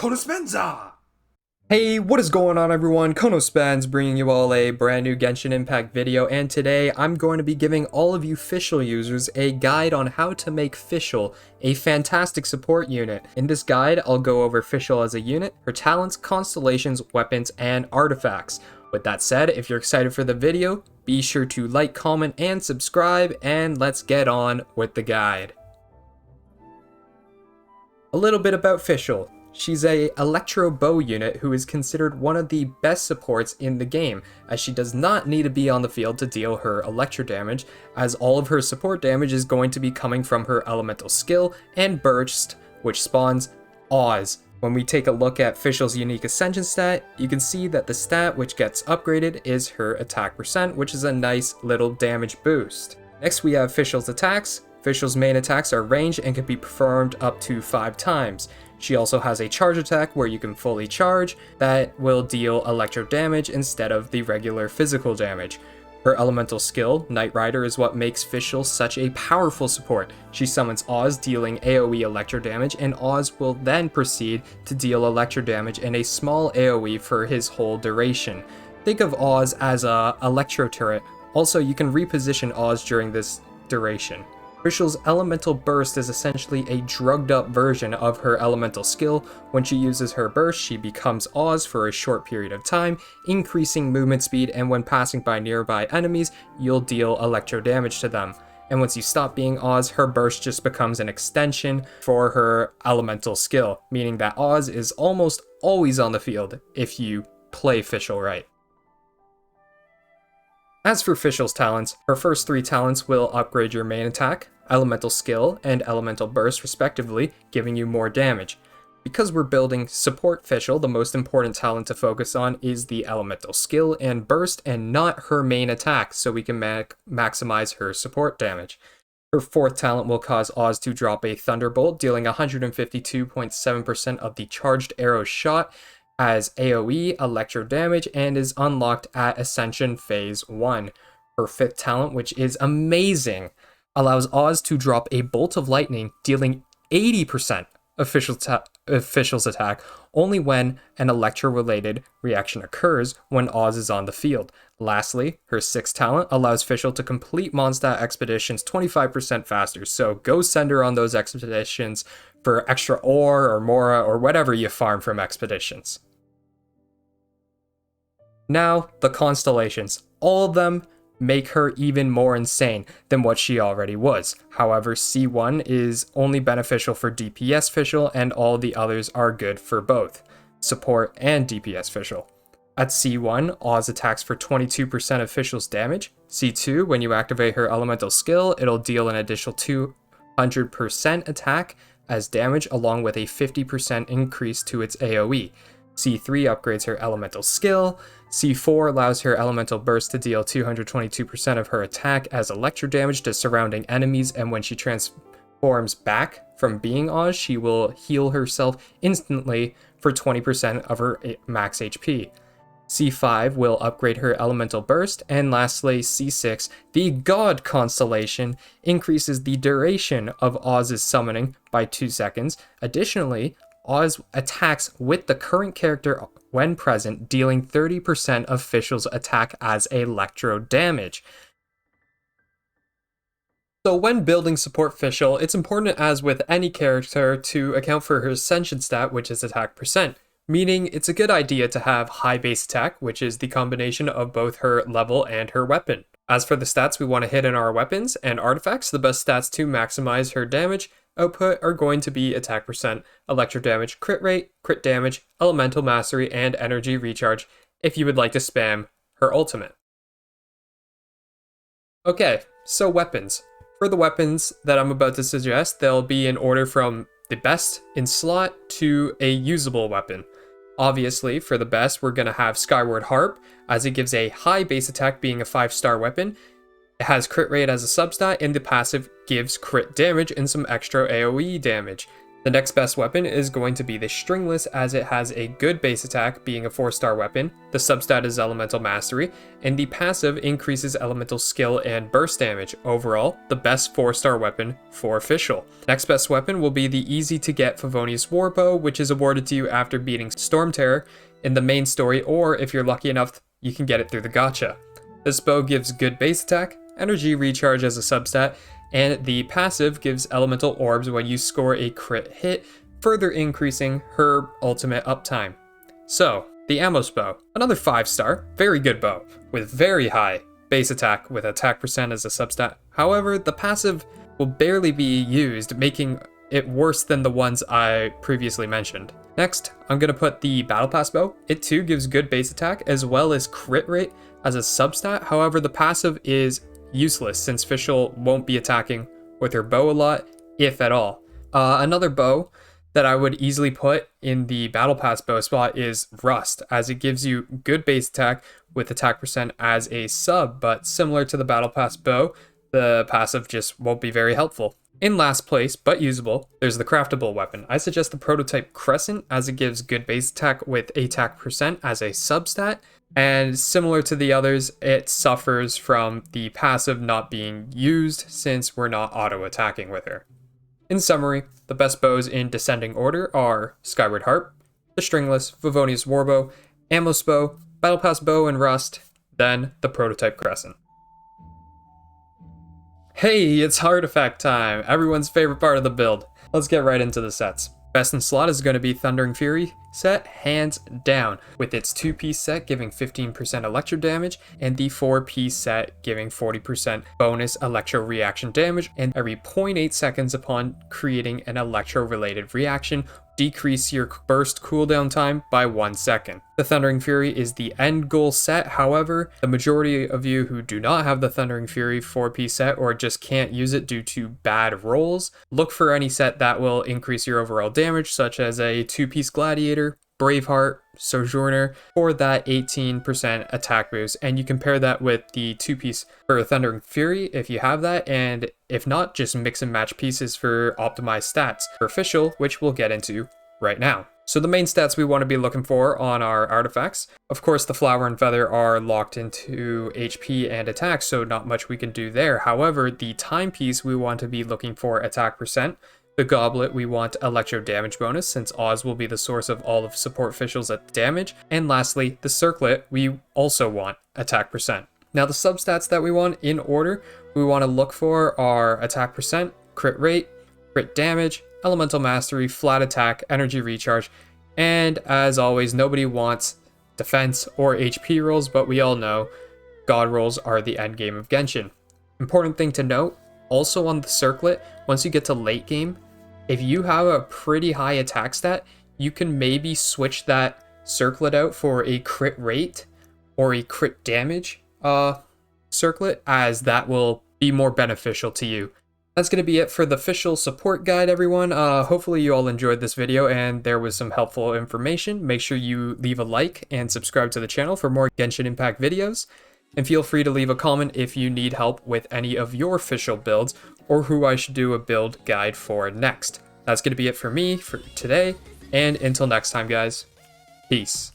Constellations! Hey, what is going on everyone? Konospans bringing you all a brand new Genshin Impact video, and today I'm going to be giving all of you Fischl users a guide on how to make Fischl a fantastic support unit. In this guide, I'll go over Fischl as a unit, her talents, constellations, weapons, and artifacts. With that said, if you're excited for the video, be sure to like, comment, and subscribe, and let's get on with the guide. A little bit about Fischl. She's a electro bow unit who is considered one of the best supports in the game, as she does not need to be on the field to deal her electro damage, as all of her support damage is going to be coming from her elemental skill and burst, which spawns Oz. When we take a look at Fischl's unique ascension stat, you can see that the stat which gets upgraded is her attack percent, which is a nice little damage boost. Next we have Fischl's attacks. Fischl's main attacks are ranged and can be performed up to 5 times. She also has a charge attack where you can fully charge that will deal electro damage instead of the regular physical damage. Her elemental skill, Night Rider, is what makes Fischl such a powerful support. She summons Oz, dealing AoE electro damage, and Oz will then proceed to deal electro damage and a small AoE for his whole duration. Think of Oz as a electro turret. Also, you can reposition Oz during this duration. Fischl's elemental burst is essentially a drugged up version of her elemental skill. When she uses her burst, she becomes Oz for a short period of time, increasing movement speed, and when passing by nearby enemies, you'll deal electro damage to them. And once you stop being Oz, her burst just becomes an extension for her elemental skill, meaning that Oz is almost always on the field if you play Fischl right. As for Fischl's talents, her first 3 talents will upgrade your main attack, elemental skill, and elemental burst respectively, giving you more damage. Because we're building support Fischl, the most important talent to focus on is the elemental skill and burst and not her main attack, so we can maximize her support damage. Her 4th talent will cause Oz to drop a thunderbolt, dealing 152.7% of the charged arrow shot as AoE electro damage, and is unlocked at Ascension Phase 1. Her 5th talent, which is amazing, allows Oz to drop a bolt of lightning, dealing 80% of Fischl's attack only when an electro-related reaction occurs when Oz is on the field. Lastly, her 6th talent allows Fischl to complete Mondstadt expeditions 25% faster, so go send her on those expeditions for extra ore or mora or whatever you farm from expeditions. Now, the constellations. All of them make her even more insane than what she already was. However, C1 is only beneficial for DPS Fischl, and all the others are good for both support and DPS Fischl. At C1, Oz attacks for 22% of Fischl's damage. C2, when you activate her elemental skill, it'll deal an additional 200% attack as damage, along with a 50% increase to its AoE. C3 upgrades her elemental skill. C4 allows her elemental burst to deal 222% of her attack as electro damage to surrounding enemies, and when she transforms back from being Oz, she will heal herself instantly for 20% of her max HP. C5 will upgrade her elemental burst, and lastly, C6, the God Constellation, increases the duration of Oz's summoning by 2 seconds. Additionally, Oz attacks with the current character when present, dealing 30% of Fischl's attack as electro damage. So when building support Fischl, it's important, as with any character, to account for her ascension stat, which is attack percent. Meaning it's a good idea to have high base attack, which is the combination of both her level and her weapon. As for the stats we want to hit in our weapons and artifacts, the best stats to maximize her damage output are going to be attack percent, electro damage, crit rate, crit damage, elemental mastery, and energy recharge if you would like to spam her ultimate. Okay, so weapons. For the weapons that I'm about to suggest, they'll be in order from the best in slot to a usable weapon. Obviously, for the best, we're going to have Skyward Harp, as it gives a high base attack, being a 5-star weapon. It has crit rate as a substat, and the passive gives crit damage and some extra AoE damage. The next best weapon is going to be the Stringless, as it has a good base attack, being a 4-star weapon, the substat is Elemental Mastery, and the passive increases elemental skill and burst damage. Overall, the best 4-star weapon for Fischl. Next best weapon will be the easy to get Favonius Warbow, which is awarded to you after beating Storm Terror in the main story, or if you're lucky enough, you can get it through the gacha. This bow gives good base attack, energy recharge as a substat, and the passive gives elemental orbs when you score a crit hit, further increasing her ultimate uptime. So, the Amos bow, another 5-star, very good bow, with very high base attack with attack percent as a substat. However, the passive will barely be used, making it worse than the ones I previously mentioned. Next, I'm going to put the Battle Pass bow. It too gives good base attack as well as crit rate as a substat. However, the passive is useless since Fischl won't be attacking with her bow a lot, if at all. Another bow that I would easily put in the Battle Pass bow spot is Rust, as it gives you good base attack with attack percent as a sub, but similar to the Battle Pass bow, the passive just won't be very helpful. In last place, but usable, there's the craftable weapon. I suggest the Prototype Crescent, as it gives good base attack with attack percent as a substat, and similar to the others, it suffers from the passive not being used since we're not auto-attacking with her. In summary, the best bows in descending order are Skyward Harp, the Stringless, Favonius Warbow, Amos bow, Battle Pass bow, and Rust, then the Prototype Crescent. Hey, it's artifact time, everyone's favorite part of the build. Let's get right into the sets. Best in slot is going to be Thundering Fury set, hands down, with its 2-piece set giving 15% electro damage, and the 4-piece set giving 40% bonus electro reaction damage, and every 0.8 seconds upon creating an electro-related reaction, decrease your burst cooldown time by 1 second. The Thundering Fury is the end goal set, however, the majority of you who do not have the Thundering Fury 4-piece set or just can't use it due to bad rolls, look for any set that will increase your overall damage, such as a 2-piece Gladiator, Braveheart, Sojourner, for that 18% attack boost, and you compare that with the 2-piece for Thundering Fury if you have that, and if not, just mix and match pieces for optimized stats for Fischl, which we'll get into right now. So the main stats we want to be looking for on our artifacts, of course the Flower and Feather are locked into HP and attack, so not much we can do there. However, the timepiece we want to be looking for attack percent. The Goblet, we want electro damage bonus, since Oz will be the source of all of support Fischl's damage. And lastly, the Circlet, we also want attack percent. Now the substats that we want in order, we want to look for are attack percent, crit rate, crit damage, elemental mastery, flat attack, energy recharge, and as always, nobody wants defense or HP rolls, but we all know God rolls are the end game of Genshin. Important thing to note, also on the Circlet, once you get to late game, if you have a pretty high attack stat, you can maybe switch that Circlet out for a crit rate or a crit damage Circlet, as that will be more beneficial to you. That's going to be it for the Fischl support guide, everyone. Hopefully you all enjoyed this video and there was some helpful information. Make sure you leave a like and subscribe to the channel for more Genshin Impact videos. And feel free to leave a comment if you need help with any of your Fischl builds or who I should do a build guide for next. That's going to be it for me for today, and until next time, guys, peace.